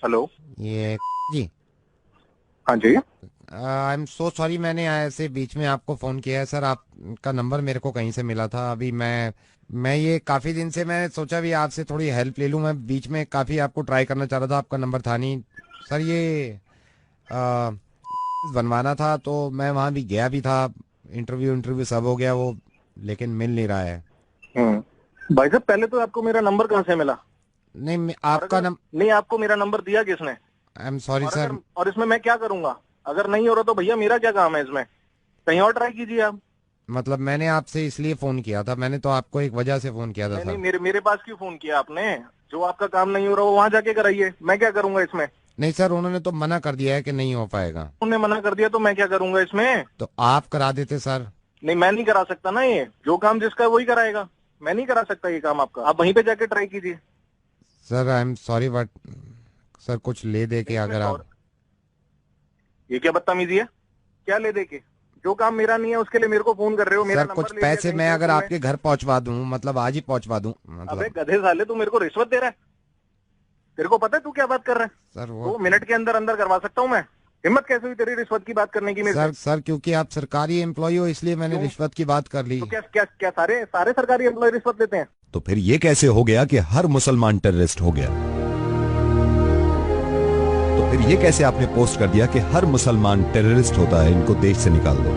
Hello. ये जी। हाँ जी। I am so sorry, मैंने ऐसे बीच में आपको फ़ोन किया है सर। आपका नंबर मेरे को कहीं से मिला था। अभी मैं ये काफ़ी दिन से मैं सोचा भी आपसे थोड़ी हेल्प ले लूँ। मैं बीच में काफ़ी आपको ट्राई करना चाह रहा था, आपका नंबर था नहीं सर। ये आ, बनवाना था तो मैं वहाँ भी गया भी था। इंटरव्यू इंटरव्यू सब हो गया वो, लेकिन मिल नहीं रहा है। भाई साहब, पहले तो आपको मेरा नंबर कहाँ से मिला? नहीं और आपका अगर नम नहीं, आपको मेरा नंबर दिया किसने? आई एम सॉरी और सर। अगर और इसमें मैं क्या करूंगा? अगर नहीं हो रहा तो भैया मेरा क्या काम है इसमें? कहीं और ट्राई कीजिए आप। मतलब मैंने आपसे इसलिए फ़ोन किया था, मैंने तो आपको एक वजह से फ़ोन किया था नहीं नहीं, सर। मेरे मेरे पास क्यों फोन किया आपने? जो आपका काम नहीं हो रहा वो वहां जाके कराइए, मैं क्या करूंगा इसमें? नहीं सर, उन्होंने तो मना कर दिया है कि नहीं हो पाएगा। उन्होंने मना कर दिया तो मैं क्या करूंगा इसमें? तो आप करा देते सर। नहीं, मैं नहीं करा सकता ना। ये जो काम जिसका है वही कराएगा। मैं नहीं करा सकता ये काम आपका। आप वहीं पे जाके ट्राई कीजिए। Sir I am sorry but sir कुछ ले दे के नहीं, इसमें अगर आप। सॉरी? ये क्या बदतमीजी है? क्या ले दे के? जो काम मेरा नहीं है उसके लिए मेरे को फोन कर रहे हो? मेरा सर कुछ नंबर ले लिया पैसे कहीं मैं से अगर तुमने? आपके घर पहुंचवा दूं, मतलब आज ही पहुंचवा दूं अबे मतलब। गधे साले, तू मेरे को रिश्वत दे रहा है? तेरे को पता है तू क्या बात कर रहा है? सर वो 2 मिनट के अंदर अंदर करवा सकता हूँ मैं। हिम्मत कैसे हुई तेरी रिश्वत की बात करने की मेरे से? सर क्योंकि आप सरकारी एम्प्लॉय हो इसलिए मैंने क्यों? रिश्वत की बात कर ली। तो क्या क्या क्या सारे सारे सरकारी एम्प्लॉय रिश्वत लेते हैं? तो फिर ये कैसे हो गया कि हर मुसलमान टेररिस्ट हो गया? तो फिर ये कैसे आपने पोस्ट कर दिया कि हर मुसलमान टेररिस्ट होता है, इनको देश से निकाल दो?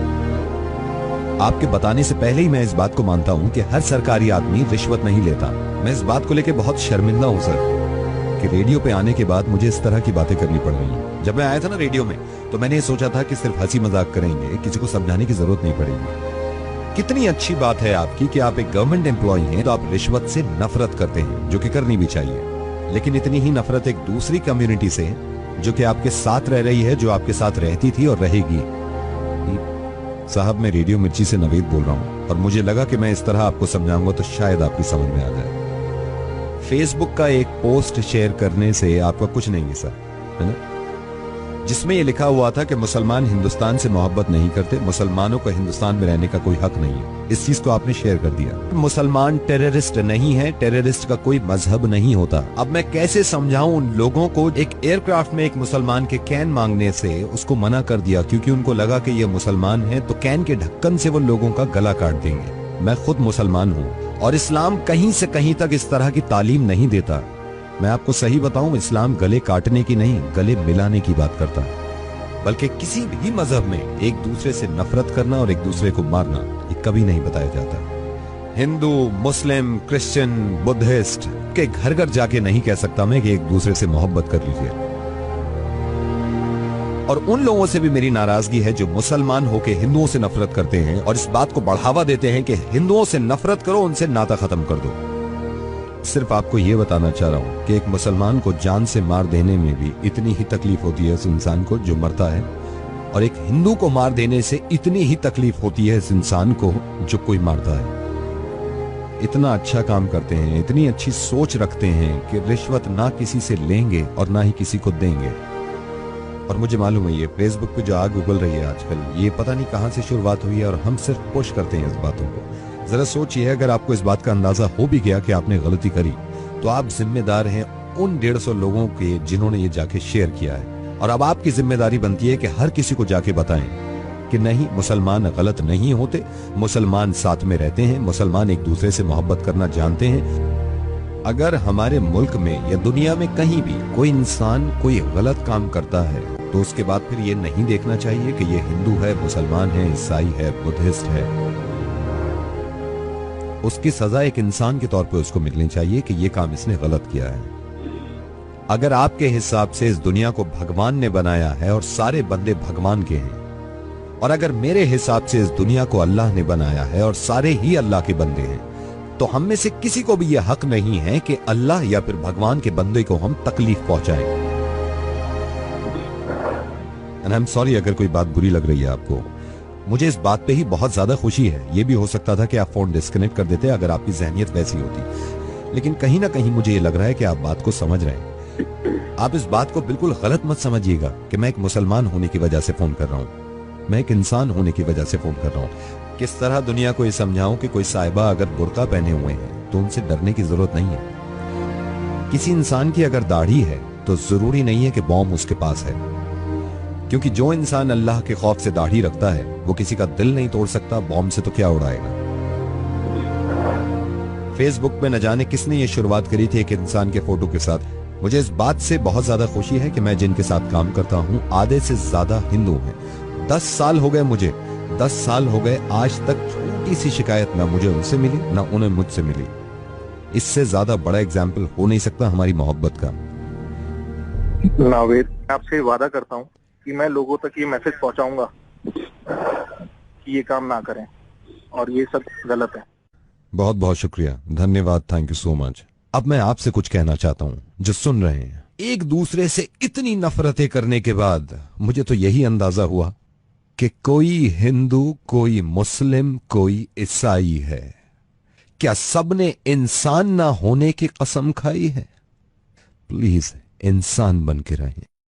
आपके बताने से पहले ही मैं इस बात को मानता हूं कि हर सरकारी आदमी रिश्वत नहीं लेता। मैं इस बात को लेकर बहुत शर्मिंदा हूं सर कि रेडियो पे आने के बाद मुझे इस तरह की बातें करनी पड़ रही हैं। जब मैं आया था ना रेडियो में, तो मैंने ये सोचा था कि सिर्फ हंसी मजाक करेंगे, किसी को समझाने की जरूरत नहीं पड़ेगी। कितनी अच्छी बात है आपकी कि आप एक गवर्नमेंट एम्प्लॉय हैं तो आप रिश्वत से नफरत करते हैं, जो कि करनी भी चाहिए। लेकिन इतनी ही नफरत एक दूसरी कम्युनिटी से, जो कि आपके साथ रह रही है, जो आपके साथ रहती थी और रहेगी। साहब, मैं रेडियो मिर्ची से नवीद बोल रहा हूं और मुझे लगा कि मैं इस तरह आपको समझाऊंगा तो शायद आपकी समझ में आ जाए। फेसबुक का एक पोस्ट शेयर करने से आपका कुछ नहीं है सर, है ना, जिसमें यह लिखा हुआ था कि मुसलमान हिंदुस्तान से मोहब्बत नहीं करते, मुसलमानों को हिंदुस्तान में रहने का कोई हक नहीं है। इस चीज को आपने शेयर कर दिया। मुसलमान टेररिस्ट नहीं है, टेररिस्ट का कोई मजहब नहीं होता। अब मैं कैसे समझाऊं उन लोगों को? एक एयरक्राफ्ट में एक मुसलमान के कैन मांगने से उसको मना कर दिया क्योंकि उनको लगा कि ये मुसलमान है, तो कैन के ढक्कन से वो लोगों का गला काट देंगे। मैं खुद मुसलमान हूँ और इस्लाम कहीं से कहीं तक इस तरह की तालीम नहीं देता। मैं आपको सही बताऊं, इस्लाम गले काटने की नहीं, गले मिलाने की बात करता है। बल्कि किसी भी मजहब में एक दूसरे से नफरत करना और एक दूसरे को मारना ये कभी नहीं बताया जाता। हिंदू, मुस्लिम, क्रिश्चियन, बुद्धिस्ट के घर घर जाके नहीं कह सकता मैं कि एक दूसरे से मोहब्बत कर लीजिए। और उन लोगों से भी मेरी नाराजगी है जो मुसलमान होके हिंदुओं से नफरत करते हैं और इस बात को बढ़ावा देते हैं कि हिंदुओं से नफरत करो, उनसे नाता खत्म कर दो। सिर्फ आपको यह बताना चाह रहा हूं कि एक मुसलमान को जान से मार देने में भी इतनी ही तकलीफ होती है उस इंसान को जो मरता है, और एक हिंदू को मार देने से इतनी ही तकलीफ होती है इस इंसान को जो कोई मारता है। इतना अच्छा काम करते हैं, इतनी अच्छी सोच रखते हैं कि रिश्वत ना किसी से लेंगे और ना ही किसी को देंगे। और मुझे मालूम है ये फेसबुक पे जो आग उगल रही है आजकल, ये पता नहीं कहां से शुरुआत हुई है और हम सिर्फ पुश करते हैं इस बातों को। जरा सोचिए, अगर आपको इस बात का अंदाजा हो भी गया कि आपने गलती करी, तो आप जिम्मेदार हैं उन 150 लोगों के जिन्होंने ये जाके शेयर किया है। और अब आपकी जिम्मेदारी बनती है कि हर किसी को जाके बताएं कि नहीं, मुसलमान गलत नहीं होते, मुसलमान साथ में रहते हैं, मुसलमान एक दूसरे से मोहब्बत करना जानते हैं। अगर हमारे मुल्क में या दुनिया में कहीं भी कोई इंसान कोई गलत काम करता है तो उसके बाद फिर ये नहीं देखना चाहिए कि ये हिंदू है, मुसलमान है, ईसाई है, बुद्धिस्ट है। उसकी सजा एक इंसान के तौर पे उसको मिलनी चाहिए कि ये काम इसने गलत किया है। अगर आपके हिसाब से इस दुनिया को भगवान ने बनाया है और सारे बंदे भगवान के हैं, और अगर मेरे हिसाब से इस दुनिया को अल्लाह ने बनाया है और सारे ही अल्लाह के बंदे हैं, तो हम में से किसी को भी यह हक नहीं है कि अल्लाह या फिर भगवान के बंदे को हम तकलीफ पहुंचाएं। एंड आई एम सॉरी अगर कोई बात बुरी लग रही है आपको। मुझे इस बात पे ही बहुत ज्यादा खुशी है। यह भी हो सकता था कि आप फोन डिस्कनेक्ट कर देते अगर आपकी जहनियत वैसी होती, लेकिन कहीं ना कहीं मुझे ये लग रहा है कि आप बात को समझ रहे हैं। आप इस बात को बिल्कुल गलत मत समझिएगा कि मैं एक मुसलमान होने की वजह से फोन कर रहा हूं। मैं एक इंसान होने की वजह से फोन कर रहा हूं। किस तरह दुनिया को ये समझाऊं कि कोई साहिबा अगर बुर्का पहने हुए हैं तो उनसे डरने की जरूरत नहीं है। किसी इंसान की अगर दाढ़ी है तो जरूरी नहीं है कि बॉम्ब उसके पास है, क्योंकि जो इंसान अल्लाह के खौफ से दाढ़ी रखता है वो किसी का दिल नहीं तोड़ सकता, बॉम्ब से तो क्या उड़ाएगा। फेसबुक पे न जाने किसने ये शुरुआत करी थी एक इंसान के फोटो के साथ। मुझे इस बात से बहुत ज्यादा खुशी है कि मैं जिनके साथ काम करता हूं आधे से ज्यादा हिंदू हैं। 10 साल हो गए मुझे, 10 साल हो गए, आज तक छोटी सी शिकायत ना मुझे उनसे मिली ना उन्हें मुझसे मिली। इससे ज्यादा बड़ा एग्जाम्पल हो नहीं सकता हमारी मोहब्बत का। नावेद, आपसे वादा करता हूँ कि मैं लोगों तक ये मैसेज पहुंचाऊंगा कि ये काम ना करें और ये सब गलत है। बहुत बहुत शुक्रिया, धन्यवाद, थैंक यू सो मच। अब मैं आपसे कुछ कहना चाहता हूं जो सुन रहे हैं। एक दूसरे से इतनी नफरतें करने के बाद मुझे तो यही अंदाजा हुआ कि कोई हिंदू, कोई मुस्लिम, कोई ईसाई है। क्या सबने इंसान ना होने की कसम खाई है? प्लीज इंसान बन के रहें।